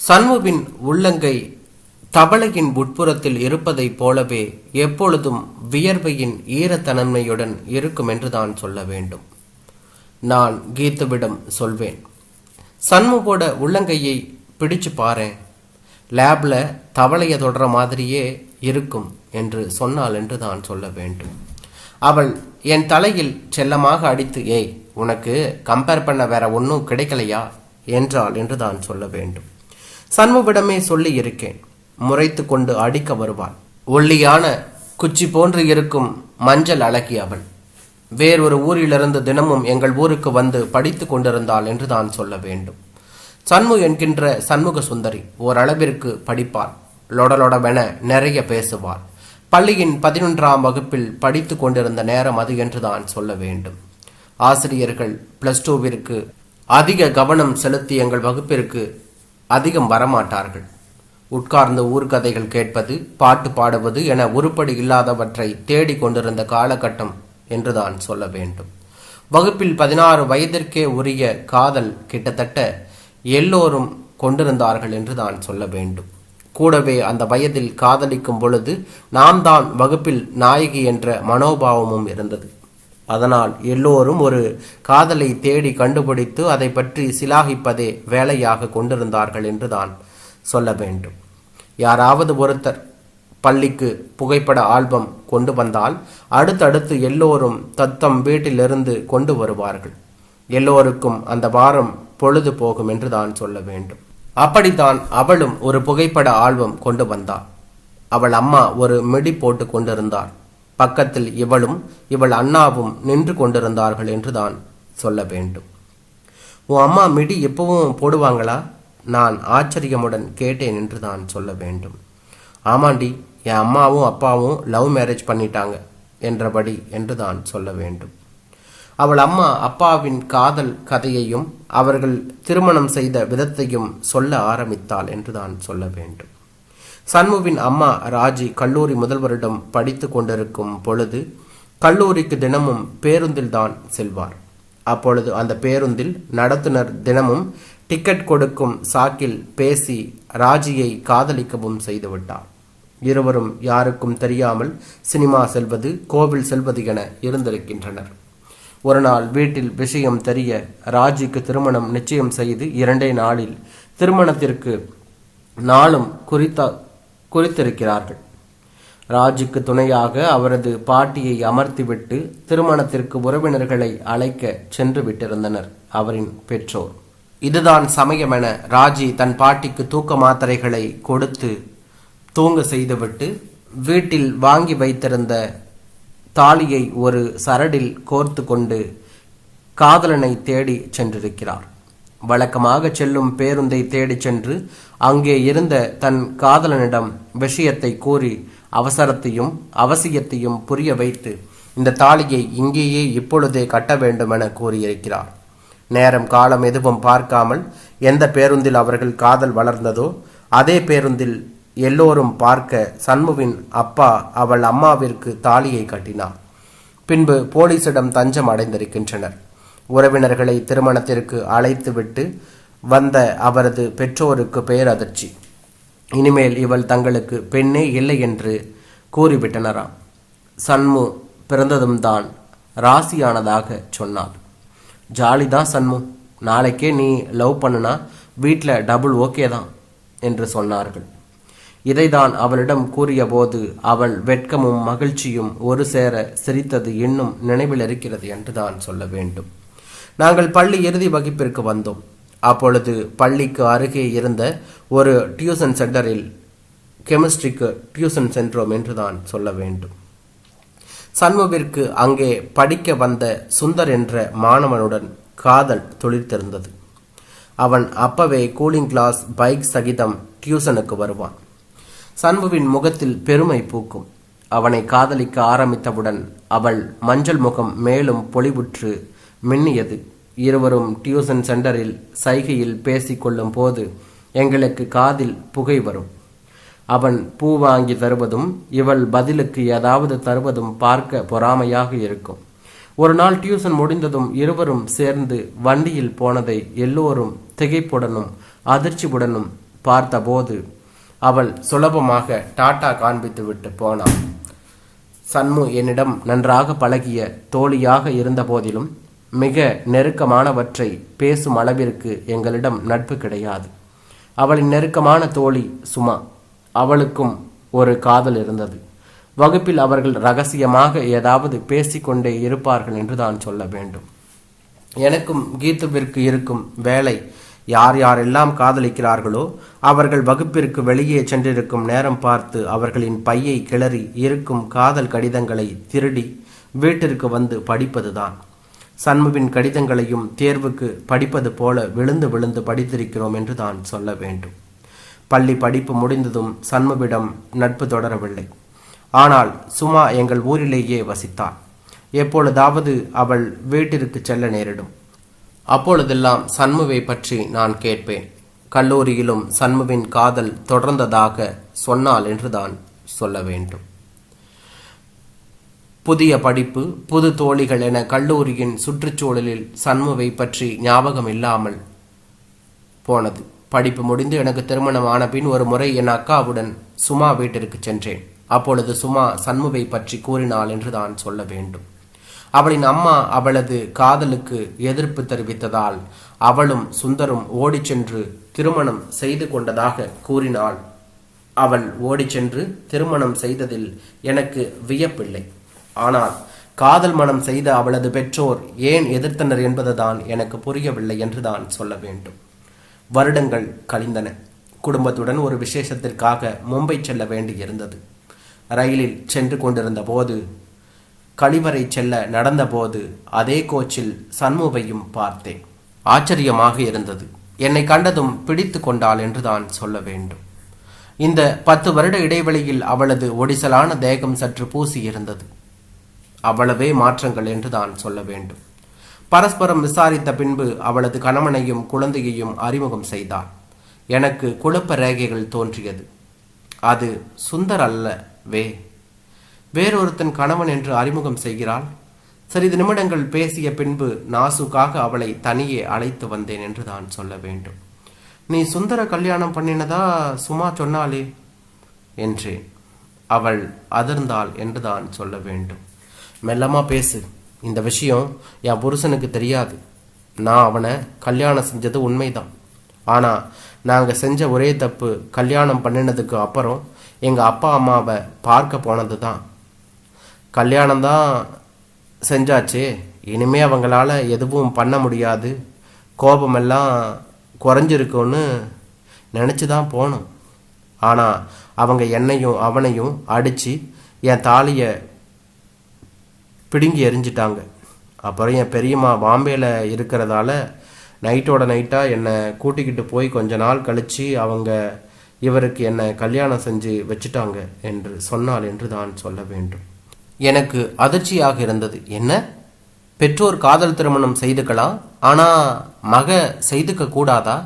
சண்முவின் உள்ளங்கை தவளையின் உட்புறத்தில் இருப்பதைப் போலவே எப்பொழுதும் வியர்வையின் ஈரத்தன்மையுடன் இருக்கும் என்று தான் சொல்ல வேண்டும். நான் கீத்துவிடம் சொல்வேன், சண்முவோட உள்ளங்கையை பிடிச்சு பாரு, லேப்ல தவளைய தொடர மாதிரியே இருக்கும் என்று சொன்னாள் என்று தான் சொல்ல வேண்டும். அவள் என் தலையில் செல்லமாக அடித்து, ஏய் உனக்கு கம்பேர் பண்ண வேற ஒன்றும் கிடைக்கலையா என்றாள் என்று தான் சொல்ல வேண்டும். சண்முவிடமே சொல்லி இருக்கேன், முறைத்து கொண்டு அடிக்க வருவாள். ஒல்லியான குச்சி போன்று இருக்கும் மஞ்சள் அழகி அவள். வேறொரு ஊரிலிருந்து தினமும் எங்கள் ஊருக்கு வந்து படித்து கொண்டிருந்தாள் என்று தான் சொல்ல வேண்டும். சண்மு என்கின்ற சண்முக சுந்தரி ஓரளவிற்கு படிப்பாள், லொடலொடவென நிறைய பேசுவாள். பள்ளியின் 11ஆம் வகுப்பில் படித்து கொண்டிருந்த நேரம் அது என்று தான் சொல்ல வேண்டும். ஆசிரியர்கள் +2விற்கு அதிக கவனம் செலுத்தி எங்கள் வகுப்பிற்கு அதிகம் வரமாட்டார்கள். உட்கார்ந்து ஊர்கதைகள் கேட்பது, பாட்டு பாடுவது என உருப்படி இல்லாதவற்றை தேடி கொண்டிருந்த காலகட்டம் என்றுதான் சொல்ல வேண்டும். வகுப்பில் 16 வயதிற்கே உரிய காதல் கிட்டத்தட்ட எல்லோரும் கொண்டிருந்தார்கள் என்று தான் சொல்ல வேண்டும். கூடவே அந்த வயதில் காதலிக்கும் பொழுது நாம் தான் வகுப்பில் நாயகி என்ற மனோபாவமும் இருந்தது. அதனால் எல்லோரும் ஒரு காதலை தேடி கண்டுபிடித்து அதை பற்றி சிலாகிப்பதே வேலையாக கொண்டிருந்தார்கள் என்று தான் சொல்ல வேண்டும். யாராவது ஒருத்தர் பள்ளிக்கு புகைப்பட ஆல்பம் கொண்டு வந்தால் அடுத்தடுத்து எல்லோரும் தத்தம் வீட்டிலிருந்து கொண்டு வருவார்கள். எல்லோருக்கும் அந்த வாரம் பொழுது போகும் என்று தான் சொல்ல வேண்டும். அப்படித்தான் அவளும் ஒரு புகைப்பட ஆல்பம் கொண்டு வந்தாள். அவள் அம்மா ஒரு மிடி போட்டு கொண்டிருந்தாள். பக்கத்தில் இவளும் இவள் அண்ணாவும் நின்று கொண்டிருந்தார்கள் என்று தான் சொல்ல வேண்டும். உன் அம்மா மிடி எப்பவும் போடுவாங்களா? நான் ஆச்சரியமுடன் கேட்டேன் என்று தான் சொல்ல வேண்டும். ஆமாண்டி, என் அம்மாவும் அப்பாவும் லவ் மேரேஜ் பண்ணிட்டாங்க என்றபடி என்று தான் சொல்ல வேண்டும். அவள் அம்மா அப்பாவின் காதல் கதையையும் அவர்கள் திருமணம் செய்த விதத்தையும் சொல்ல ஆரம்பித்தாள் என்று தான் சொல்ல வேண்டும். சண்முவின் அம்மா ராஜி கல்லூரி முதல்வரிடம் படித்து கொண்டிருக்கும் பொழுது கல்லூரிக்கு தினமும் பேருந்தில் தான் செல்வார். அப்பொழுது அந்த பேருந்தில் நடத்துனர் தினமும் டிக்கெட் கொடுக்கும் சாக்கில் பேசி ராஜியை காதலிக்கவும் செய்துவிட்டார். இருவரும் யாருக்கும் தெரியாமல் சினிமா செல்வது, கோவில் செல்வது என இருந்திருக்கின்றனர். ஒரு நாள் வீட்டில் விஷயம் தெரிய ராஜிக்கு திருமணம் நிச்சயம் செய்து 2 நாளில் திருமணத்திற்கு நாளும் குறித்திருக்கிறார்கள். ராஜுக்கு துணையாக அவரது பாட்டியை அமர்த்திவிட்டு திருமணத்திற்கு உறவினர்களை அழைக்க சென்று விட்டிருந்தனர் அவரின் பெற்றோர். இதுதான் சமயம் என ராஜி தன் பாட்டிக்கு தூக்க மாத்திரைகளை கொடுத்து தூங்க செய்துவிட்டு வீட்டில் வாங்கி வைத்திருந்த தாலியை ஒரு சரடில் கோர்த்து கொண்டு காதலனை தேடி சென்றிருக்கிறார். வழக்கமாக செல்லும் பேருந்தை தேடி சென்று அங்கே இருந்த தன் காதலனிடம் விஷயத்தை கூறி அவசரத்தையும் அவசியத்தையும் புரிய வைத்து இந்த தாலியை இங்கேயே இப்பொழுதே கட்ட வேண்டும் என கூறியிருக்கிறார். நேரம் காலம் எதுவும் பார்க்காமல் எந்த பேருந்தில் அவர்கள் காதல் வளர்ந்ததோ அதே பேருந்தில் எல்லோரும் பார்க்க சண்முவின் அப்பா அவள் அம்மாவிற்கு தாலியை கட்டினார். பின்பு போலீசிடம் தஞ்சம் அடைந்திருக்கின்றனர். உறவினர்களை திருமணத்திற்கு அழைத்துவிட்டு வந்த அவரது பெற்றோருக்கு பேரதிர்ச்சி. இனிமேல் இவள் தங்களுக்கு பெண்ணே இல்லை என்று கூறிவிட்டனராம். சண்மு பிறந்ததும் தான் ராசியானதாக சொன்னார். ஜாலிதான் சண்மு, நாளைக்கே நீ லவ் பண்ணுனா வீட்டில் டபுள் ஓகே தான் என்று சொன்னார்கள். இதைதான் அவளிடம் கூறிய போது அவள் வெட்கமும் மகிழ்ச்சியும் ஒரு சேர சிரித்தது இன்னும் நினைவில் இருக்கிறது என்று தான் சொல்ல வேண்டும். நாங்கள் பள்ளி இறுதி வகுப்பிற்கு வந்தோம். அப்பொழுது பள்ளிக்கு அருகே இருந்த ஒரு டியூஷன் சென்டரில் கெமிஸ்ட்ரிக்கு டியூஷன் சென்றோம் என்று தான் சொல்ல வேண்டும். சண்முவிற்கு அங்கே படிக்க வந்த சுந்தர் என்ற மாணவனுடன் காதல் துளிர்த்திருந்தது. அவன் அப்பவே கூலிங் கிளாஸ் பைக் சகிதம் டியூஷனுக்கு வருவான். சண்முவின் முகத்தில் பெருமை பூக்கும். அவனை காதலிக்க ஆரம்பித்தவுடன் அவள் மஞ்சள் முகம் மேலும் பொலிவுற்று மின்னியது. இருவரும் டியூஷன் சென்டரில் சைகையில் பேசிக்கொள்ளும் போது எங்களுக்கு காதில் புகை வரும். அவன் பூ வாங்கி தருவதும் இவள் பதிலுக்கு ஏதாவது தருவதும் பார்க்க பொறாமையாக இருக்கும். ஒரு நாள் டியூஷன் முடிந்ததும் இருவரும் சேர்ந்து வண்டியில் போனதை எல்லோரும் திகைப்புடனும் அதிர்ச்சியுடனும் பார்த்தபோது அவள் சுலபமாக டாட்டா காண்பித்து விட்டு போனாள். சண்மு என்னிடம் நன்றாக பழகிய தோழியாக இருந்த போதிலும் மிக நெருக்கமானவற்றை பேசும் அளவிற்கு எங்களிடம் நட்பு கிடையாது. அவளின் நெருக்கமான தோழி சுமா, அவளுக்கும் ஒரு காதல் இருந்தது. வகுப்பில் அவர்கள் ரகசியமாக ஏதாவது பேசிக்கொண்டே இருப்பார்கள் என்று தான் சொல்ல வேண்டும். எனக்கும் கீத்துவிற்கு இருக்கும் வேலை, யார் யாரெல்லாம் காதலிக்கிறார்களோ அவர்கள் வகுப்பிற்கு வெளியே சென்றிருக்கும் நேரம் பார்த்து அவர்களின் பையை கிளறி இருக்கும் காதல் கடிதங்களை திருடி வீட்டிற்கு வந்து படிப்பதுதான். சண்முவின் கடிதங்களையும் தேர்வுக்கு படிப்பது போல விழுந்து விழுந்து படித்திருக்கிறோம் என்று தான் சொல்ல வேண்டும். பள்ளி படிப்பு முடிந்ததும் சண்முவிடம் நட்பு தொடரவில்லை. ஆனால் சுமா எங்கள் ஊரிலேயே வசித்தாள். எப்பொழுதாவது அவள் வீட்டிற்கு செல்ல நேரிடும். அப்பொழுதெல்லாம் சண்முவை பற்றி நான் கேட்பேன். கல்லூரியிலும் சண்முவின் காதல் தொடர்ந்ததாக சொன்னாள் என்றுதான் சொல்ல வேண்டும். புதிய படிப்பு, புது தோழிகள் என கல்லூரியின் சுற்றுச்சூழலில் சண்முவை பற்றி ஞாபகம் இல்லாமல் போனது. படிப்பு முடிந்து எனக்கு திருமணமான பின் ஒரு முறை என் அக்காவுடன் சுமா வீட்டிற்கு சென்றேன். அப்பொழுது சுமா சண்முவை பற்றி கூறினாள் என்று தான் சொல்ல வேண்டும். அவளின் அம்மா அவளது காதலுக்கு எதிர்ப்பு தெரிவித்ததால் அவளும் சுந்தரும் ஓடி சென்று திருமணம் செய்து கொண்டதாக கூறினாள். அவள் ஓடி சென்று திருமணம் செய்ததில் எனக்கு வியப்பில்லை. ஆனால் காதல் மனம் செய்த அவளது பெற்றோர் ஏன் எதிர்த்தனர் என்பதுதான் எனக்கு புரியவில்லை என்று தான் சொல்ல வேண்டும். வருடங்கள் கழிந்தன. குடும்பத்துடன் ஒரு விசேஷத்திற்காக மும்பை செல்ல வேண்டியிருந்தது. ரயிலில் சென்று கொண்டிருந்த போது, கழிவறை செல்ல நடந்தபோது அதே கோச்சில் சண்முவையும் பார்த்தேன். ஆச்சரியமாக இருந்தது. என்னை கண்டதும் பிடித்து கொண்டாள் என்று தான் சொல்ல வேண்டும். இந்த 10 வருட இடைவெளியில் அவளது ஒடிசலான தேகம் சற்று பூசி இருந்தது. அவ்வளவே மாற்றங்கள் என்று தான் சொல்ல வேண்டும். பரஸ்பரம் விசாரித்த பின்பு அவளது கணவனையும் குழந்தையையும் அறிமுகம் செய்தார். எனக்கு குழப்ப ரேகைகள் தோன்றியது. அது சுந்தர் அல்லவே, வேறொருத்தன் கணவன் என்று அறிமுகம் செய்கிறாள். சிறிது நிமிடங்கள் பேசிய பின்பு நாசுக்காக அவளை தனியே அழைத்து வந்தேன் என்று தான் சொல்ல வேண்டும். நீ சுந்தர கல்யாணம் பண்ணினதா சும்மா சொன்னாலே என்றேன். அவள் அதிர்ந்தாள் என்று தான் சொல்ல வேண்டும். மெல்லமா பேசு, இந்த விஷயம் என் புருஷனுக்கு தெரியாது. நான் அவனை கல்யாணம் செஞ்சது உண்மைதான். ஆனால் நாங்கள் செஞ்ச ஒரே தப்பு, கல்யாணம் பண்ணினதுக்கு அப்புறம் எங்கள் அப்பா அம்மாவை பார்க்க போனது தான். கல்யாணம்தான் செஞ்சாச்சே, இனிமே அவங்களால எதுவும் பண்ண முடியாது, கோபமெல்லாம் குறைஞ்சிருக்குன்னு நினச்சி தான் போனோம். ஆனால் அவங்க என்னையும் அவனையும் அடித்து என் தாலியை பிடுங்கி எரிஞ்சிட்டாங்க. அப்புறம் என் பெரியம்மா பாம்பேல இருக்கிறதால நைட்டோட நைட்டாக என்னை கூட்டிக்கிட்டு போய் கொஞ்ச நாள் கழித்து அவங்க இவருக்கு என்னை கல்யாணம் செஞ்சு வச்சுட்டாங்க என்று சொன்னாள் என்று தான் சொல்ல வேண்டும். எனக்கு அதிர்ச்சியாக இருந்தது. என்ன, பெற்றோர் காதல் திருமணம் செய்துக்கலாம், ஆனால் மக செய்துக்க கூடாதா?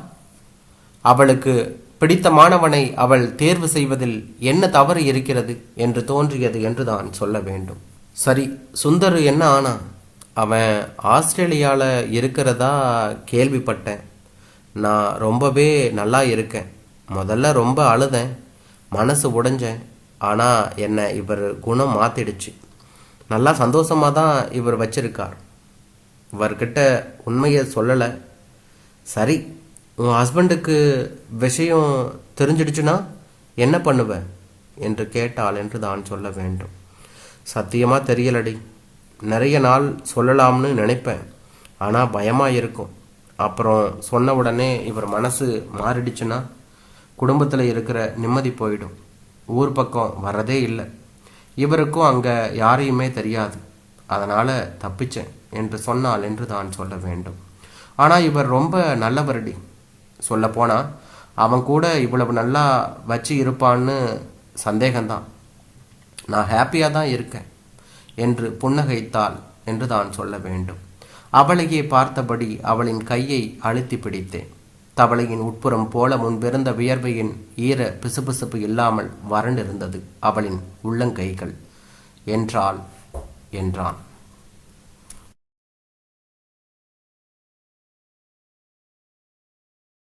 அவளுக்கு பிடித்தமானவனை அவள் தேர்வு செய்வதில் என்ன தவறு இருக்கிறது என்று தோன்றியது என்று தான் சொல்ல வேண்டும். சரி, சுந்தர் என்ன ஆனா? அவன் ஆஸ்திரேலியாவில் இருக்கிறதா கேள்விப்பட்டேன். நான் ரொம்பவே நல்லா இருக்கேன். முதல்ல ரொம்ப அழுதேன், மனசு உடைஞ்சேன். ஆனால் என்னை இவர் குணம் மாற்றிடுச்சு. நல்லா சந்தோஷமாக தான் இவர் வச்சிருக்கார். இவர்கிட்ட உண்மையை சொல்லலை. சரி, உன் ஹஸ்பண்டுக்கு விஷயம் தெரிஞ்சிடுச்சுன்னா என்ன பண்ணுவேன் என்று கேட்டாள் என்று தான் சொல்ல வேண்டும். சத்தியமாக தெரியலடி. நிறைய நாள் சொல்லலாம்னு நினைப்பேன், ஆனால் பயமாக இருக்கும். அப்புறம் சொன்ன உடனே இவர் மனசு மாறிடுச்சுன்னா குடும்பத்தில் இருக்கிற நிம்மதி போயிடும். ஊர் பக்கம் வரதே இல்லை. இவருக்கும் அங்கே யாரையுமே தெரியாது, அதனால் தப்பிச்சேன் என்று சொன்னாள் என்று தான் சொல்ல வேண்டும். ஆனால் இவர் ரொம்ப நல்லவரடி. சொல்லப்போனால் அவன் கூட இவ்வளவு நல்லா வச்சு இருப்பான்னு சந்தேகம்தான். நான் ஹாப்பியாக தான் இருக்கேன் என்று புன்னகைத்தாள் என்று தான் சொல்ல வேண்டும். அவளையே பார்த்தபடி அவளின் கையை அழுத்தி பிடித்தேன். தவளையின் உட்புறம் போல முன்பிருந்த வியர்வையின் ஈர பிசுபிசுப்பு இல்லாமல் வறண்டிருந்தது அவளின் உள்ளங்கைகள். என்றான்.